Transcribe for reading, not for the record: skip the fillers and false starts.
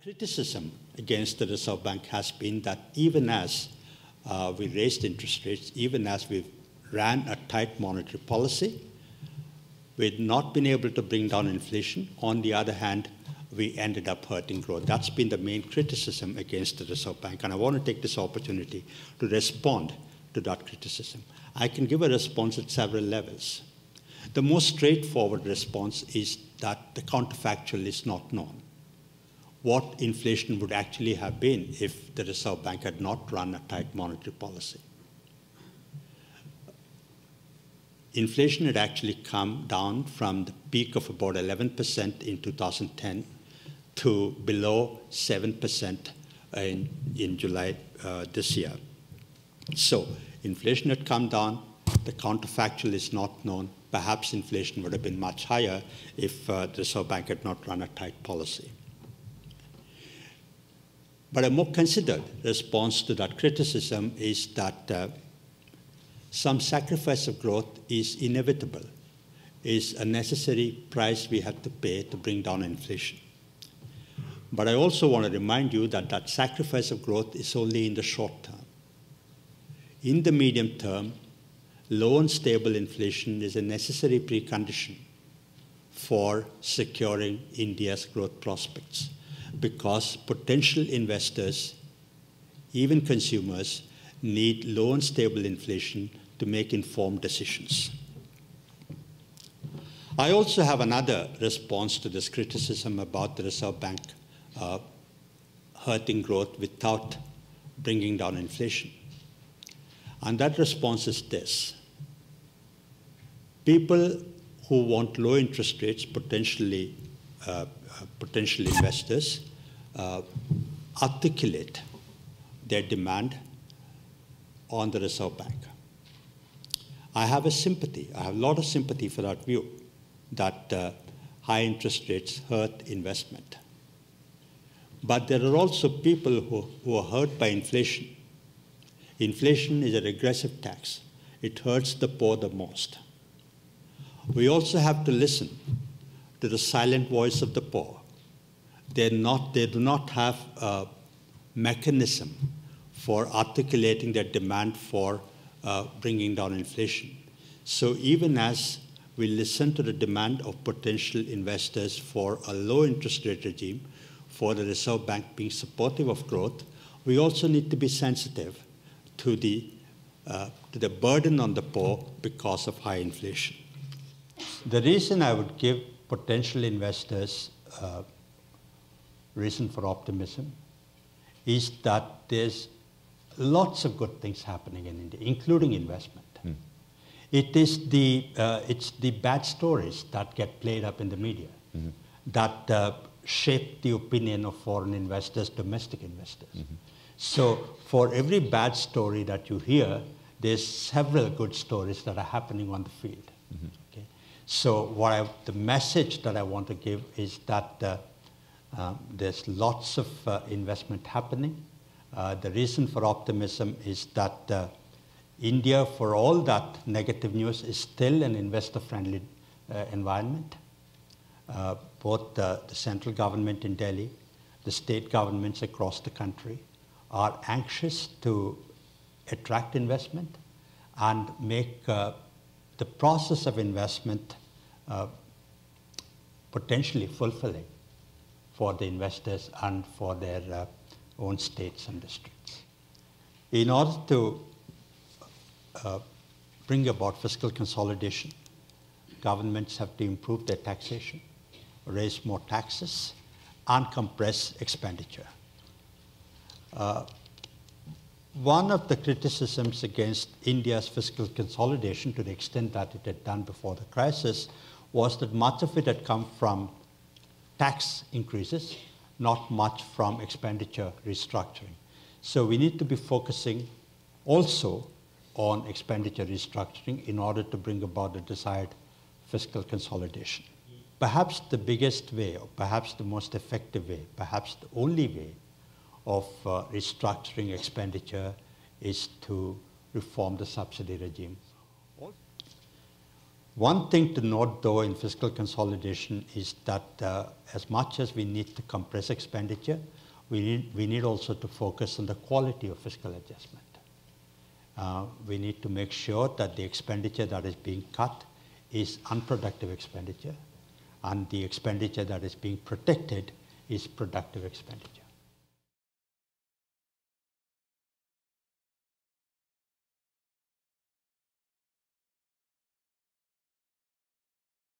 Criticism against the Reserve Bank has been that even as we raised interest rates, even as we ran a tight monetary policy, we'd not been able to bring down inflation. On the other hand, we ended up hurting growth. That's been the main criticism against the Reserve Bank, and I want to take this opportunity to respond to that criticism. I can give a response at several levels. The most straightforward response is that the counterfactual is not known. What inflation would actually have been if the Reserve Bank had not run a tight monetary policy. Inflation had actually come down from the peak of about 11% in 2010 to below 7% in July this year. So inflation had come down, the counterfactual is not known. Perhaps inflation would have been much higher if the Reserve Bank had not run a tight policy. But a more considered response to that criticism is that some sacrifice of growth is inevitable, is a necessary price we have to pay to bring down inflation. But I also want to remind you that that sacrifice of growth is only in the short term. In the medium term, low and stable inflation is a necessary precondition for securing India's growth prospects, because potential investors, even consumers, need low and stable inflation to make informed decisions. I also have another response to this criticism about the Reserve Bank hurting growth without bringing down inflation. And that response is this. People who want low interest rates, potential investors, articulate their demand on the Reserve Bank. I have a lot of sympathy for that view, that high interest rates hurt investment. But there are also people who are hurt by inflation. Inflation is a regressive tax. It hurts the poor the most. We also have to listen to the silent voice of the poor. They do not have a mechanism for articulating their demand for bringing down inflation. So even as we listen to the demand of potential investors for a low interest rate regime, for the Reserve Bank being supportive of growth, we also need to be sensitive to the burden on the poor because of high inflation. The reason I would give potential investors reason for optimism is that there's lots of good things happening in India, including investment. It's the bad stories that get played up in the media that shape the opinion of foreign investors, domestic investors. So for every bad story that you hear, there's several good stories that are happening on the field. Okay? So the message that I want to give is that there's lots of investment happening. The reason for optimism is that India, for all that negative news, is still an investor-friendly environment. Both the central government in Delhi, the state governments across the country are anxious to attract investment and make the process of investment potentially fulfilling for the investors and for their own states and districts. In order to bring about fiscal consolidation, governments have to improve their taxation, raise more taxes, and compress expenditure. One of the criticisms against India's fiscal consolidation, to the extent that it had done before the crisis, was that much of it had come from tax increases, not much from expenditure restructuring. So we need to be focusing also on expenditure restructuring in order to bring about the desired fiscal consolidation. Perhaps the biggest way, or perhaps the most effective way, perhaps the only way of restructuring expenditure is to reform the subsidy regime. One thing to note, though, in fiscal consolidation is that as much as we need to compress expenditure, we need also to focus on the quality of fiscal adjustment. We need to make sure that the expenditure that is being cut is unproductive expenditure, and the expenditure that is being protected is productive expenditure.